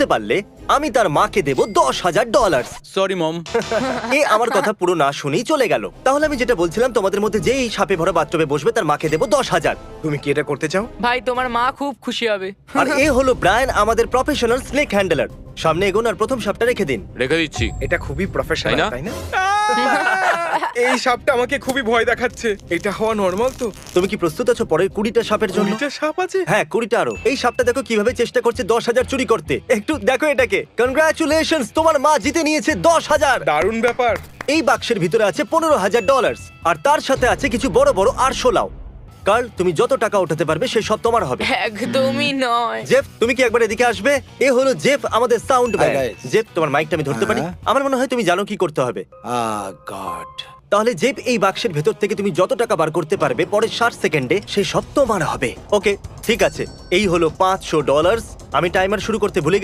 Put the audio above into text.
বুঝতে পারলে আমি তার মাকে দেব $10,000। Sorry mom. এ আমার কথা পুরো না শুনেই চলে গেল। তাহলে আমি যেটা বলছিলাম, তোমাদের মধ্যে যে এই সাপে ভরা বাথটবে বসবে তার মাকে দেব 10,000। তুমি কি এটা করতে চাও? ভাই তোমার মা খুব খুশি হবে। আর এ হলো ব্রায়ান, আমাদের প্রফেশনাল স্নেক হ্যান্ডলার। সামনে এগোন আর প্রথম সাপটা রেখে দিন। রেখে দিচ্ছি। এটা খুবই প্রফেশনাল, তাই না? তাই না? এই সাপটা আমাকে খুবই ভয় দেখাচ্ছে। এটা হওয়া নরমাল তো? তুমি কি প্রস্তুত আছো পরের 20টা সাপের জন্য? এটা সাপ আছে? হ্যাঁ, 20টা আরো। এই সাপটা দেখো কিভাবে চেষ্টা করছে 10,000 চুরি করতে। একটু দেখো এটাকে। কনগ্রাচুলেশনস, তোমার মা জিতে নিয়েছে 10,000। দারুণ ব্যাপার। এই বাক্সের ভিতরে আছে $15,000 আর তার সাথে আছে কিছু বড় বড় আরশোলাও। কার্ল, তুমি যত টাকা উঠাতে পারবে সে সব তোমার হবে। একদমই নয়। জেফ, তুমি কি একবার এদিকে আসবে? এ হলো জেফ, আমাদের সাউন্ড ম্যান। guys. জেফ, তোমার মাইকটা আমি ধরতে পারি? হ্যাঁ। আমার মনে হয় তুমি জানো কি করতে হবে। গড। তাহলে জেফ, এই বাক্সের ভেতর থেকে তুমি যত টাকা বার করতে পারবে পরের 60 সেকেন্ডে সে সব তোমার হবে। ওকে, ঠিক আছে। এই হলো $500। আমি টাইমার শুরু করতে ভুলে গেছি।